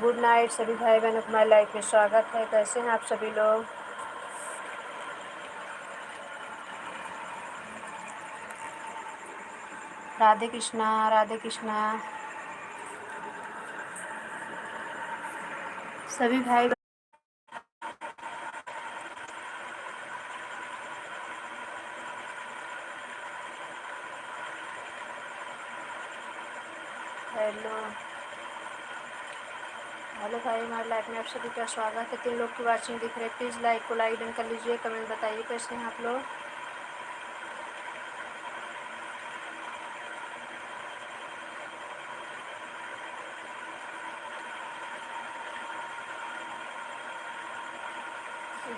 Good night सभी भाई बहनों को हमारी लाइफ में स्वागत है। कैसे हैं आप सभी लोग? राधे कृष्णा, राधे कृष्णा। सभी भाई हेलो हेलो भाई, हमारी लाइफ में आप सभी का स्वागत है। 3 लोग की वाचिंग दिख रही है। प्लीज़ लाइक को लाइक डन कर लीजिए। कमेंट बताइए कैसे हैं आप लोग।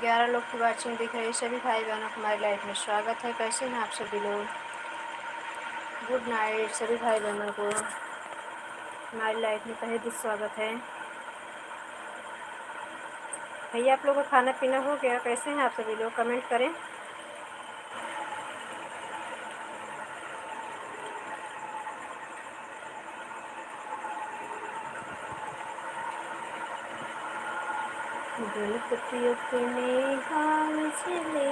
ग्यारह लोग की वाचिंग दिख रही है। सभी भाई बहनों को हमारी लाइफ में स्वागत है। कैसे हैं आप सभी लोग? गुड नाइट सभी भाई बहनों को हमारी लाइफ में तहे दिल स्वागत है। भैया आप लोगों का खाना पीना हो गया? कैसे हैं आप सभी लोग? कमेंट करें। दिल अपने हाल चले,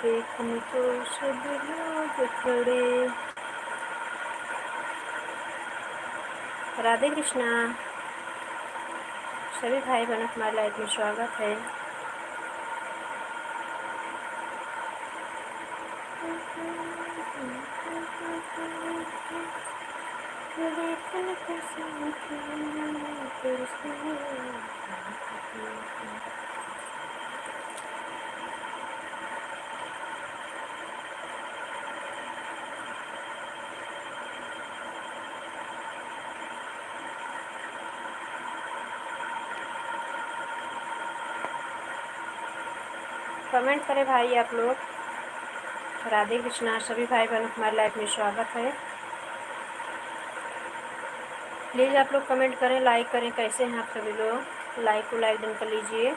देखने को सब लोग खड़े। राधे कृष्णा। सभी भाई बहनों को हमारी लाइफ में स्वागत है। कमेंट करें भाई आप लोग। राधे कृष्णा। सभी भाई बहनों को हमारी लाइफ में स्वागत है। प्लीज़ आप लोग कमेंट करें, लाइक करें। कैसे हैं आप सभी लोग? लाइक को लाइक डन कर लीजिए।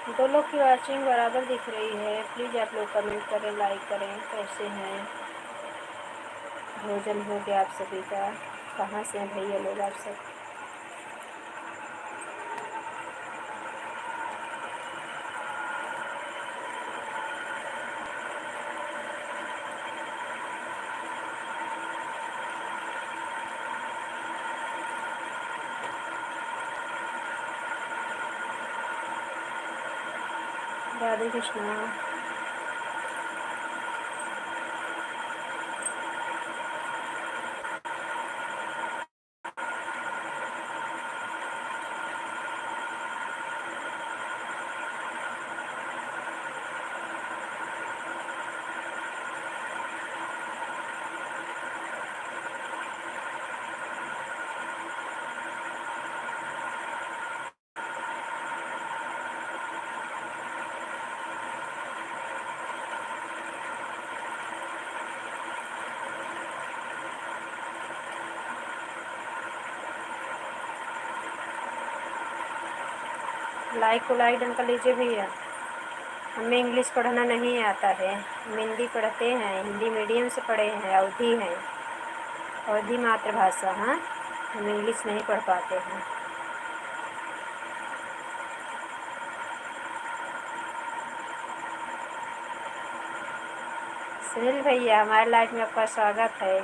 दो लोग की वॉचिंग बराबर दिख रही है। प्लीज़ आप लोग कमेंट करें, लाइक करें। कैसे हैं? भोजन हो गया आप सभी का? कहाँ से हैं भैया लोग आप सब? राधे कृष्णा। लाइक को लाइक डन कर लीजिए भैया। हमें इंग्लिश पढ़ना नहीं आता है, हम हिंदी पढ़ते हैं, हिंदी मीडियम से पढ़े हैं, अवधी हैं, अवधी मातृभाषा। हाँ, हम इंग्लिश नहीं पढ़ पाते हैं। सुनील भैया, हमारे लाइफ में आपका स्वागत है।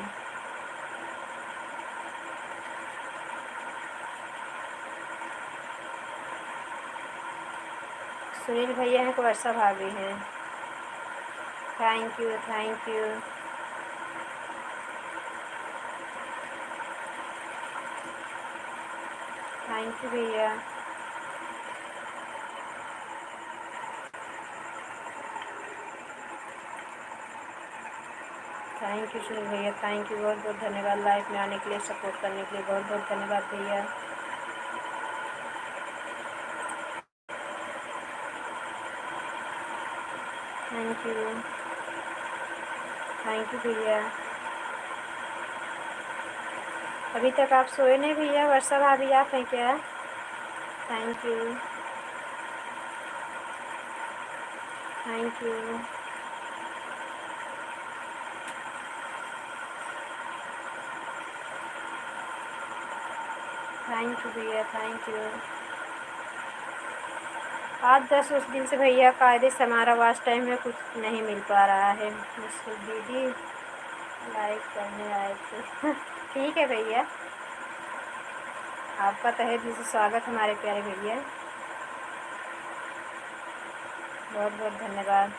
सुनील भैया हैं, वर्षा भाभी हैं। Thank you, thank you. Thank you भैया। थैंक यू सुनील भैया, थैंक यू, बहुत बहुत धन्यवाद। लाइफ में आने के लिए, सपोर्ट करने के लिए बहुत बहुत धन्यवाद भैया। थैंक यू, थैंक यू भैया। अभी तक आप सोए नहीं भैया? वर्षा भाभी आप हैं क्या? Thank you, thank you. Thank you भैया, थैंक यू। आज 10 दिन से भैया कायदे से हमारा वाच टाइम में कुछ नहीं मिल पा रहा है। मुझसे दीदी लाइक करने आए थे। ठीक है भैया, आपका तहे दिल से स्वागत हमारे प्यारे भैया, बहुत बहुत धन्यवाद।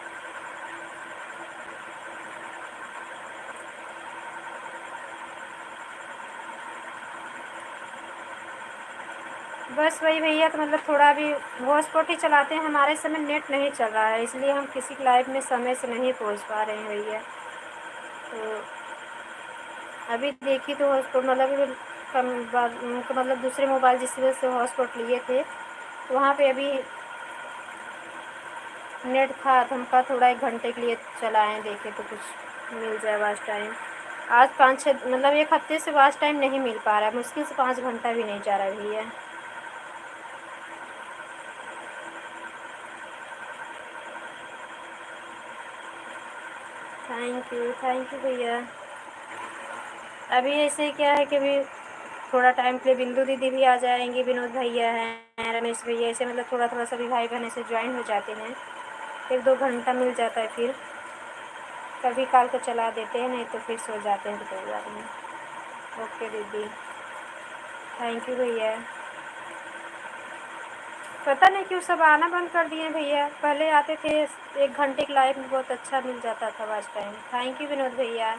बस वही भैया, तो मतलब थोड़ा अभी हॉटस्पॉट ही चलाते हैं, हमारे समय नेट नहीं चल रहा है, इसलिए हम किसी की लाइव में समय से नहीं पहुंच पा रहे हैं भैया। तो अभी देखी तो हॉटस्पॉट मतलब कम मतलब दूसरे मोबाइल जिस वजह से हॉटस्पॉट लिए थे, तो वहाँ पे अभी नेट था, तो हम कहा थोड़ा 1 घंटे के लिए चलाएँ, देखें तो कुछ मिल जाए वाच टाइम। आज 5-6 मतलब 1 हफ्ते से वाच टाइम नहीं मिल पा रहा है, मुश्किल से 5 घंटा भी नहीं जा रहा है भैया। थैंक यू भैया। अभी ऐसे क्या है कि अभी थोड़ा टाइम के लिए बिंदु दीदी भी आ जाएंगी, विनोद भैया हैं, रमेश भैया, ऐसे मतलब थोड़ा थोड़ा सभी भाई बहन ऐसे ज्वाइन हो जाते हैं, 1-2 घंटा मिल जाता है। फिर कभी काल को चला देते हैं, नहीं तो फिर सो जाते हैं, तो कोई बात नहीं। ओके दीदी, थैंक यू भैया। पता नहीं क्यों सब आना बंद कर दिए भैया, पहले आते थे 1 घंटे की लाइफ में, बहुत अच्छा मिल जाता था watch time. Thank you Vinod भैया।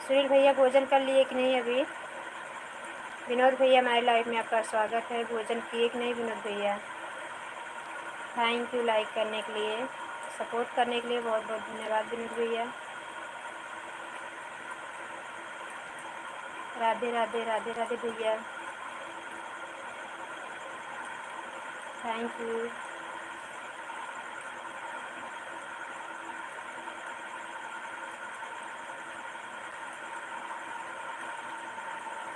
सुनील भैया भोजन कर लिए कि नहीं अभी? विनोद भैया, हमारी लाइफ में आपका स्वागत है। भोजन किए कि नहीं Vinod bhaiya? Thank you like करने के लिए, सपोर्ट करने के लिए बहुत बहुत धन्यवाद विनोद भैया। राधे राधे, राधे राधे भैया, thank you.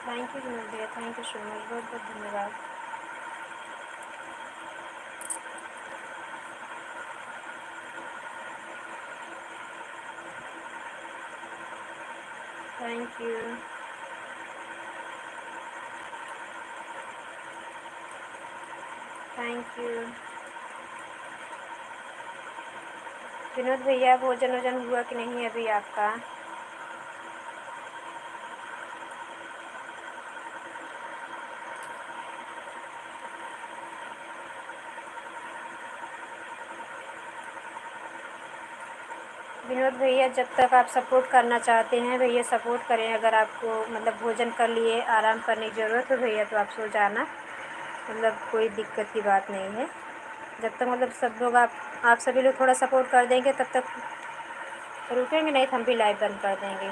Thank you Vinod bhaiya, thank you so much, बहुत बहुत धन्यवाद। Thank you. Thank you. Vinod भैया भोजन वोजन हुआ कि नहीं अभी आपका? विनोद भैया जब तक आप सपोर्ट करना चाहते हैं भैया सपोर्ट करें। अगर आपको मतलब भोजन कर लिए आराम करने की ज़रूरत हो भैया तो आप सो जाना, मतलब कोई दिक्कत की बात नहीं है। जब तक मतलब सब लोग आप सभी लोग थोड़ा सपोर्ट कर देंगे तब तक रुकेंगे, नहीं तो हम भी लाइव बंद कर देंगे।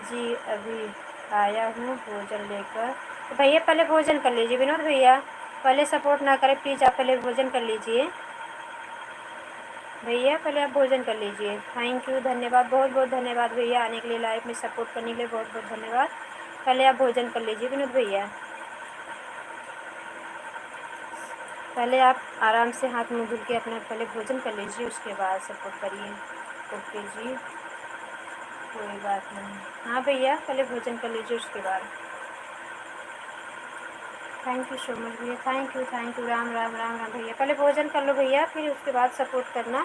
जी अभी आया हूँ भोजन लेकर। तो भैया पहले भोजन कर लीजिए। विनोद भैया पहले सपोर्ट ना करें प्लीज़, आप पहले भोजन कर लीजिए। भैया पहले आप भोजन कर लीजिए। थैंक यू, धन्यवाद, बहुत बहुत धन्यवाद भैया आने के लिए, लाइव में सपोर्ट करने के लिए बहुत बहुत धन्यवाद। पहले आप भोजन कर लीजिए विनोद भैया। पहले आप आराम से हाथ मुँह धुल के अपना पहले भोजन कर लीजिए, उसके बाद सपोर्ट करिए। ओके जी, कोई बात नहीं। हाँ भैया पहले भोजन कर लीजिए उसके बाद। थैंक यू सो मच भैया, थैंक यू, राम राम राम राम भैया। पहले भोजन कर लो भैया, फिर उसके बाद सपोर्ट करना।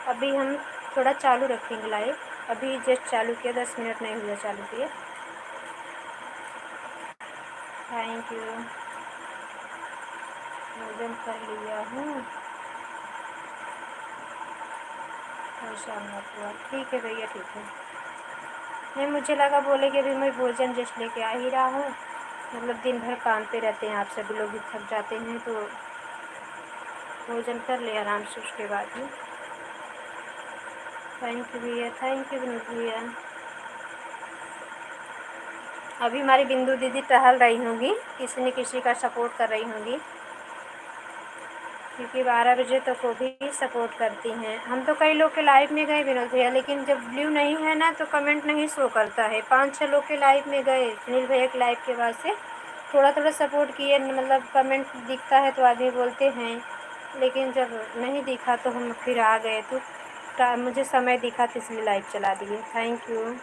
अभी हम थोड़ा चालू रखेंगे लाइव, अभी जस्ट चालू किया, 10 मिनट नहीं हुआ चालू किए। थैंक यू, भोजन कर लिया हूँ, परेशान मत हुआ। ठीक है भैया ठीक है। नहीं मुझे लगा बोले कि अभी मैं भोजन जस्ट लेके आ ही रहा हूँ, मतलब दिन भर काम पे रहते हैं, आप सभी लोग भी थक जाते हैं तो भोजन कर ले आराम से उसके बाद ही। थैंक यू भैया, थैंक यू विनोद भैया। अभी हमारी बिंदु दीदी टहल रही होंगी, किसी न किसी का सपोर्ट कर रही होंगी, क्योंकि 12 बजे तक वो भी सपोर्ट करती हैं। हम तो कई लोग के लाइव में गए विनोद भैया, लेकिन जब ब्लू नहीं है ना तो कमेंट नहीं शो करता है। 5-6 लोग के लाइव में गए सुनील भैया के लाइव के बाद से, थोड़ा थोड़ा सपोर्ट किए, मतलब कमेंट दिखता है तो आदमी बोलते हैं, लेकिन जब नहीं दिखा तो हम फिर आ गए। तो मुझे समय दिखा तो इसलिए लाइव चला दिए। Thank you,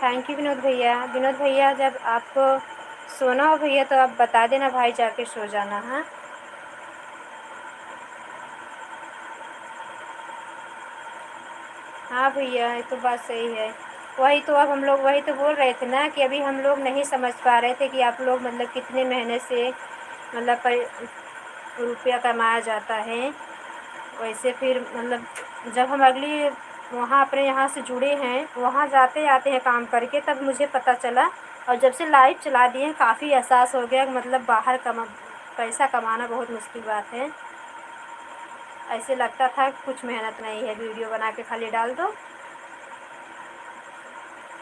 thank you Vinod भैया। विनोद भैया जब आपको सोना हो भैया तो आप बता देना भाई, जाके सो जाना। हाँ हाँ भैया ये तो बात सही है। वही तो अब हम लोग वही तो बोल रहे थे ना कि अभी हम लोग नहीं समझ पा रहे थे कि आप लोग मतलब कितने मेहनत से मतलब रुपया कमाया जाता है। वैसे फिर मतलब जब हम अगली वहाँ अपने यहाँ से जुड़े हैं, वहाँ जाते आते हैं काम करके, तब मुझे पता चला। और जब से लाइव चला दिए काफ़ी एहसास हो गया, मतलब बाहर पैसा कमाना बहुत मुश्किल बात है। ऐसे लगता था कुछ मेहनत नहीं है, वीडियो बना के खाली डाल दो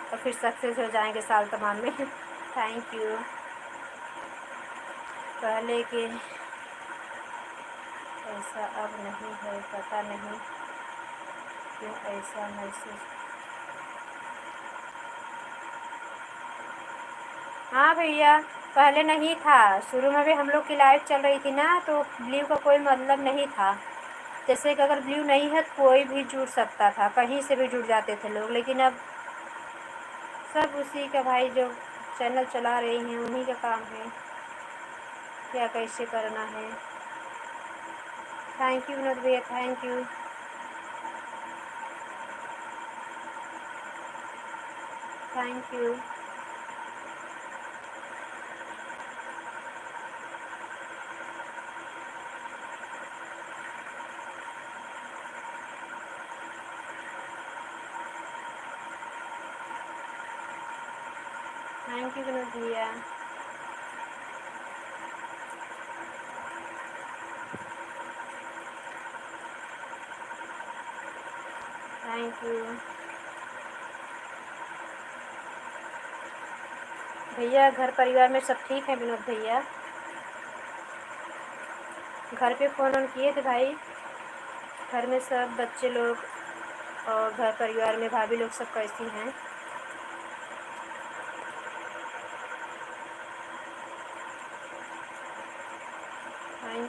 और फिर सक्सेस हो जाएंगे साल तमाम में। Thank you. पहले के ऐसा अब नहीं है, पता नहीं क्यों ऐसा महसूस। हाँ भैया पहले नहीं था, शुरू में भी हम लोग की लाइव चल रही थी ना तो ब्लू का कोई मतलब नहीं था। जैसे कि अगर ब्लू नहीं है तो कोई भी जुड़ सकता था, कहीं से भी जुड़ जाते थे लोग, लेकिन अब सब उसी का भाई जो चैनल चला रही हैं उन्हीं का काम है, क्या कैसे करना है। Thank you Vinod bhaiya, thank you, thank you, thank you Vinod bhaiya. Thank you भैया। घर परिवार में सब ठीक है विनोद भैया? घर पे फ़ोन ऑन किए थे भाई? घर में सब बच्चे लोग और घर परिवार में भाभी लोग सब कैसी हैं?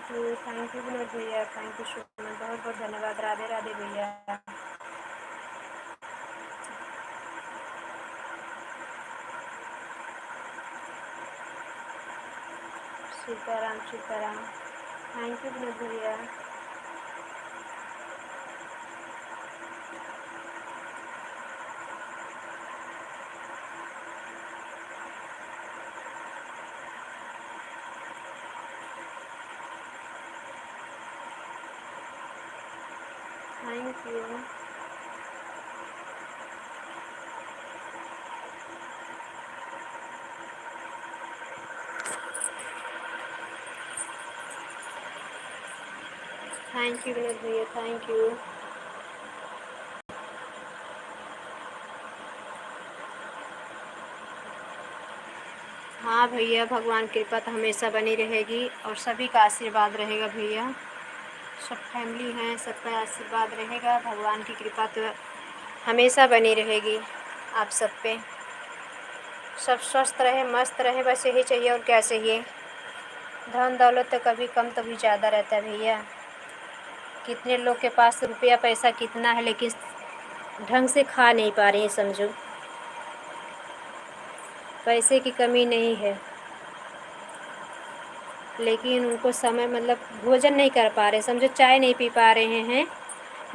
Thank you Vinod bhaiya, thank you so much, बहुत बहुत धन्यवाद। राधे राधे भैया। Sitaram Sitaram. Thank you Vinod bhaiya. Thank you. Thank you Vinod bhaiya, thank you. हाँ भैया, भगवान की कृपा तो हमेशा बनी रहेगी और सभी का आशीर्वाद रहेगा भैया। सब फैमिली हैं, सबका आशीर्वाद रहेगा, भगवान की कृपा तो हमेशा बनी रहेगी आप सब पे। सब स्वस्थ रहे, मस्त रहे, बस यही चाहिए और क्या चाहिए। धन दौलत तो कभी कम कभी ज़्यादा रहता है भैया। कितने लोग के पास रुपया पैसा कितना है लेकिन ढंग से खा नहीं पा रहे हैं, समझो। पैसे की कमी नहीं है लेकिन उनको समय मतलब भोजन नहीं कर पा रहे, समझो चाय नहीं पी पा रहे हैं,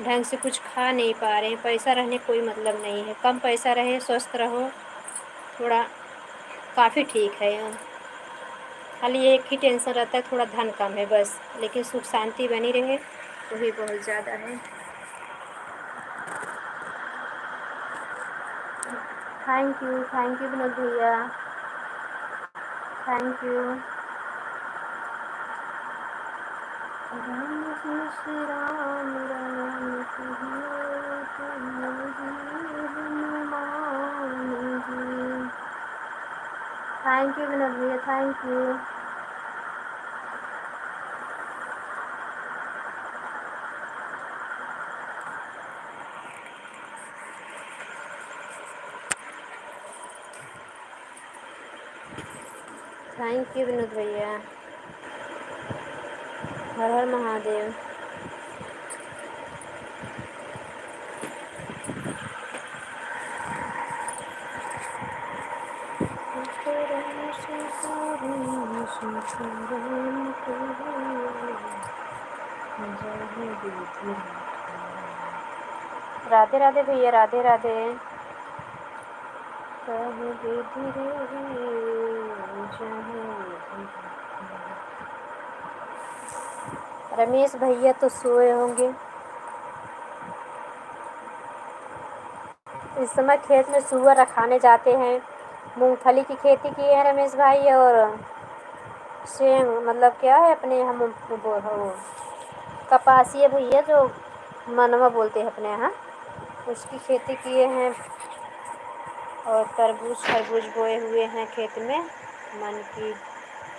ढंग से कुछ खा नहीं पा रहे हैं। पैसा रहने कोई मतलब नहीं है, कम पैसा रहे, स्वस्थ रहो, थोड़ा काफ़ी ठीक है। खाली एक ही टेंशन रहता है, थोड़ा धन कम है बस, लेकिन सुख शांति बनी रहे वही बहुत ज़्यादा है। Thank you Vinod bhaiya, thank you. Ram ji Shri Ram Ram Hanuman ji. Thank you Vinod bhaiya, thank you. Thank you Vinod bhaiya. हर हर महादेव। राधे राधे भैया, राधे राधे। रमेश भैया तो सोए होंगे इस समय, खेत में सुअर रखाने जाते हैं। मूंगफली की खेती की है रमेश भाई, और सेम मतलब क्या है अपने हम वो कपासिया भैया जो मनवा बोलते हैं अपने यहाँ, उसकी खेती किए हैं। और तरबूज खरबूज बोए हुए हैं खेत में। मन की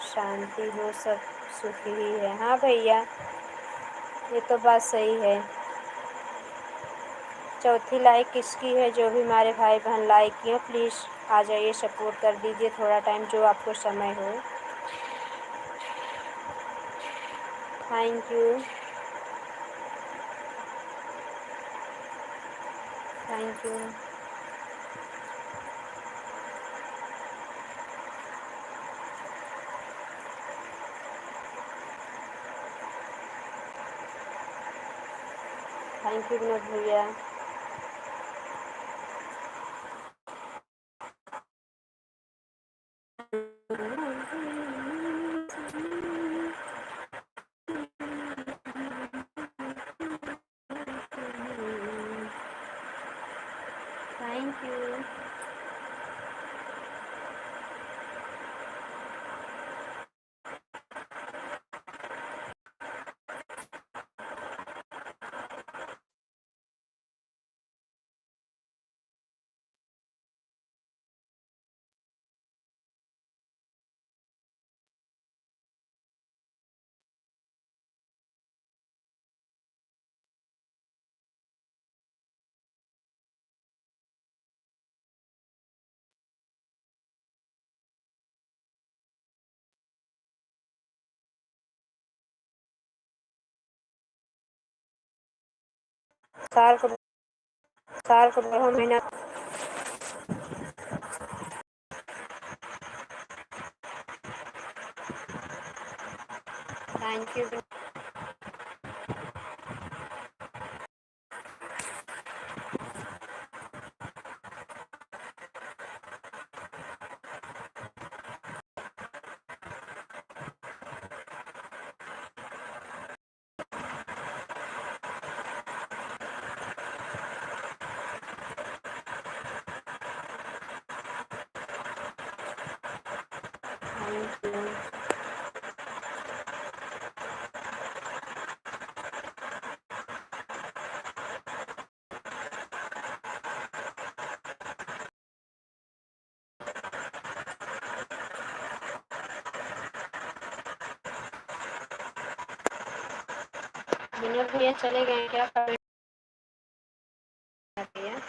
शांति हो, सब सुख ही है। हाँ भैया, ये तो बात सही है। चौथी लाइक किसकी है? जो भी हमारे भाई बहन लाइक किए प्लीज़ आ जाइए, सपोर्ट कर दीजिए थोड़ा टाइम जो आपको समय हो। Thank you, thank you. Thank you Vinod bhaiya. Thank you. साल को 12 महीना। Thank you. Thank you. Vinod bhaiya चले गए क्या? कमेंट भैया।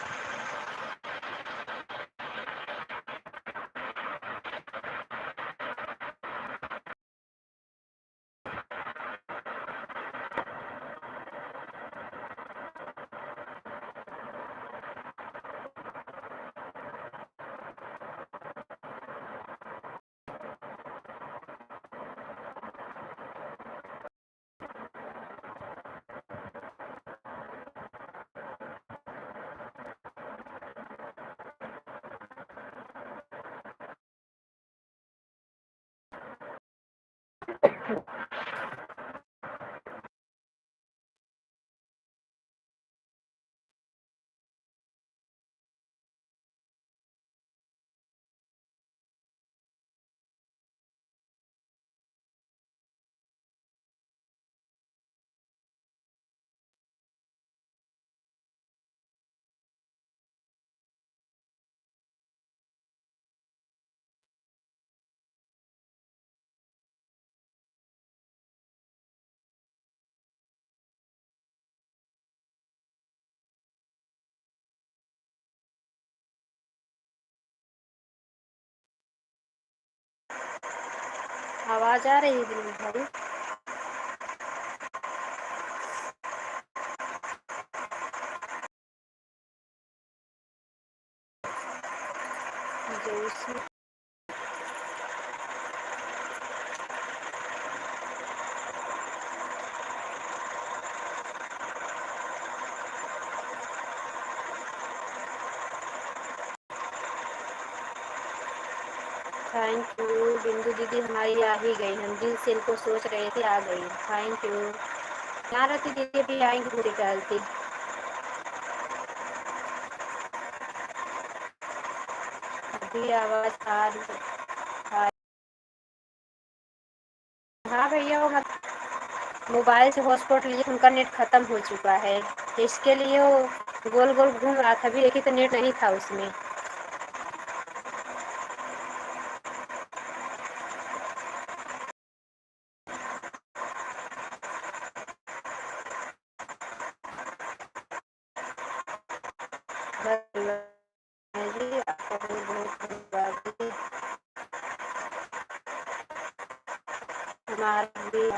आवाज आ रही है विनोद भाई? जैसी थैंक यू। बिंदु दीदी हमारी आ ही गई, हम दिल से इनको सोच रहे थे, आ गई। Thank you. यहाँ रहती दीदी भी आएंगी पूरी टहलती। अभी आवाज आ रही है। हाँ भैया, वो मोबाइल से हॉटस्पॉट लिए उनका नेट ख़त्म हो चुका है, इसके लिए वो गोल गोल घूम रहा था। अभी देखिए तो नेट नहीं था उसमें। जी आपका बहुत बहुत धन्यवाद जी। हमारा भी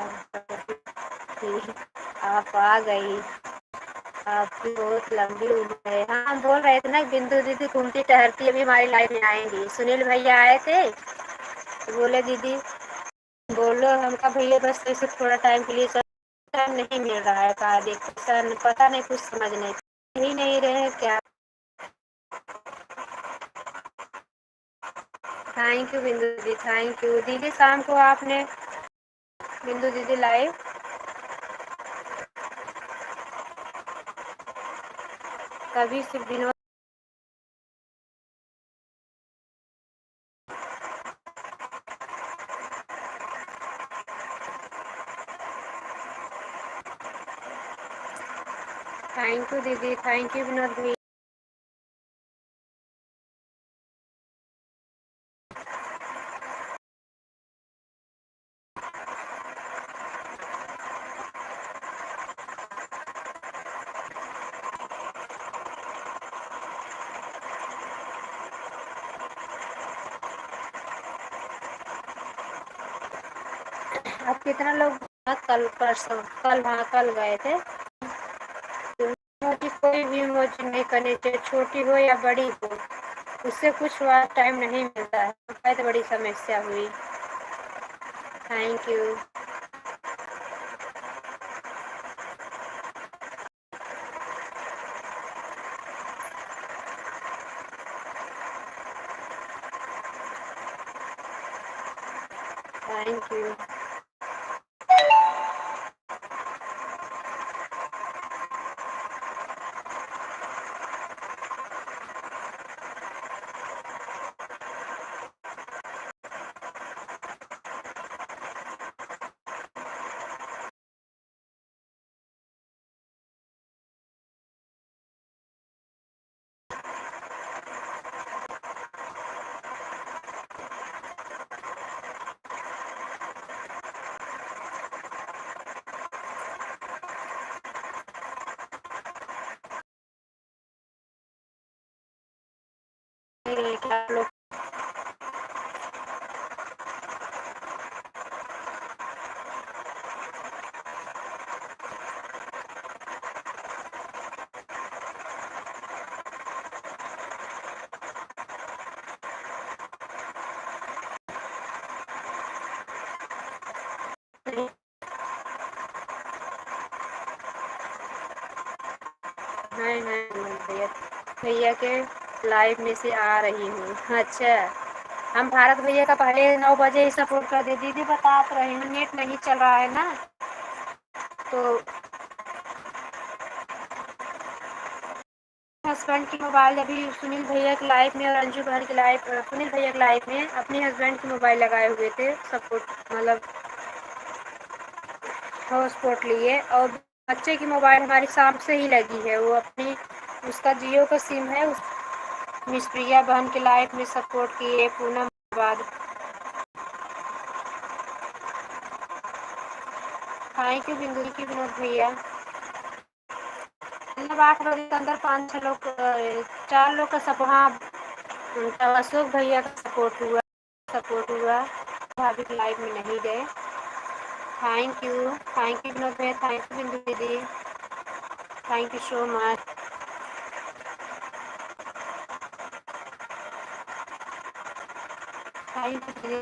आप आ गई। आपकी बहुत लंबी उम्र है। हाँ, हम बोल रहे थे ना बिंदु दीदी घूमती टहलती अभी हमारी लाइफ में आएंगी। सुनील भैया आए थे तो बोले दीदी बोलो, हमका भैया बस ऐसे थोड़ा टाइम के लिए टाइम नहीं मिल रहा है। कहा देख सर, पता नहीं, कुछ समझ नहीं रहे क्या। थैंक यू बिंदु दीदी, थैंक यू दीदी। शाम को आपने बिंदु दीदी लाइव कभी सिर्फ विनोद। थैंक यू दीदी, थैंक यू विनोद भैया। आप कितना लोग? कल परसों, कल, हाँ कल गए थे। इमोजी कोई भी इमोजी नहीं करनी चाहिए, छोटी हो या बड़ी हो, उससे कुछ टाइम नहीं मिलता है। बहुत बड़ी समस्या हुई। Thank you. Thank you. क्या आप लोग हैं भैया, भैया के लाइव में से आ रही हूँ। अच्छा, हम भारत भैया का पहले 9 बजे ही सपोर्ट कर दे। दीदी बता तो रहे हैं नेट नहीं चल रहा है ना, तो हस्बैंड की मोबाइल अभी सुनील भैया के लाइव में और अंजू बहन के लाइव, सुनील भैया के लाइव में अपने हस्बैंड की मोबाइल लगाए हुए थे सपोर्ट, मतलब हॉटस्पॉट लिए। और बच्चे की मोबाइल हमारी शाम से ही लगी है, वो अपनी उसका जियो का सिम है। उस मिस प्रिया बहन के लाइव में सपोर्ट किए। पूनम बाद थैंक यू बिंदु की विनोद भैया। मतलब 8 बजे के अंदर 5-6 लोग, 4 लोग का सपोर्ट। हाँ, अशोक भैया का सपोर्ट हुआ। भाभी के लाइव में नहीं गए। Thank you Vinod bhaiya, thank you बिंदु दीदी, thank you so much. Thank you दीदी,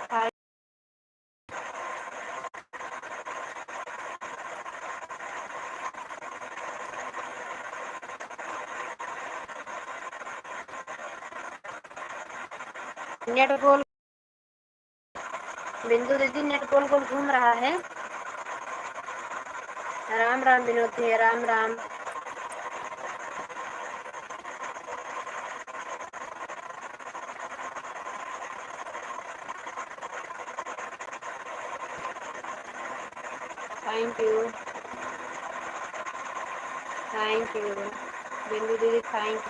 नेट गोल बिंदु दीदी नेट गोल गोल घूम रहा है। राम राम विनोद भैया, राम राम। थैंक यू बिंदु दीदी, थैंक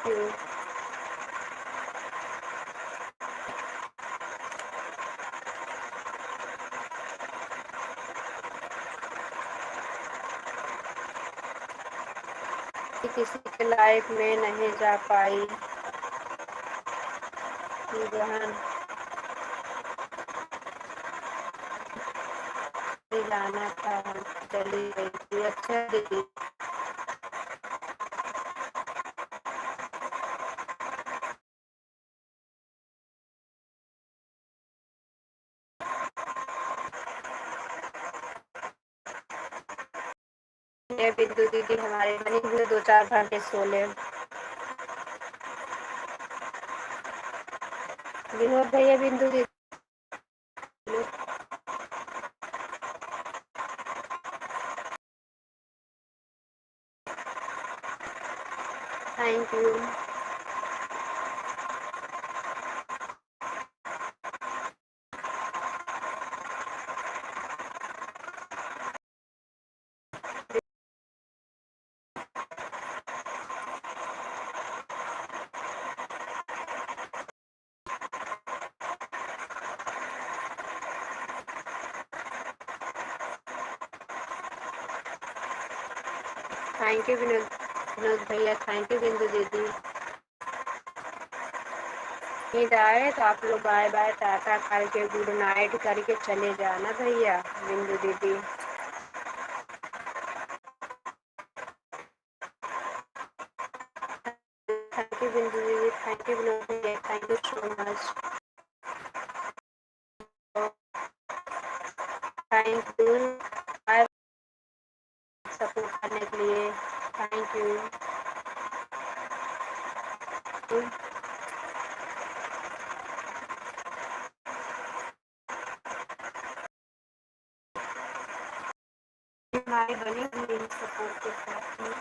यू। किसी के लाइफ में नहीं जा पाई बहन, जाना था हम चली गई थी। अच्छा दीदी, ये बिंदु दीदी हमारे बनी हुए 2-4 घंटे सो ले। विनोद भैया बिंदु दीदी, thank you. Thank you Vinod bhaiya, thank you बिंदु दीदी। नींद आए तो आप लोग बाय बाय टाटा करके गुड नाइट करके चले जाना भैया। बिंदु दीदी, थैंक यू बिंदु दीदी, thank you Vinod bhaiya, thank you so much. Thank you. हमारी बनी हुई सपोर्ट के साथ ही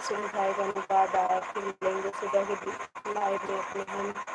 से भाई बहनों का बाद आया फिर मिलेंगे सुबह के लाइव में अपने हम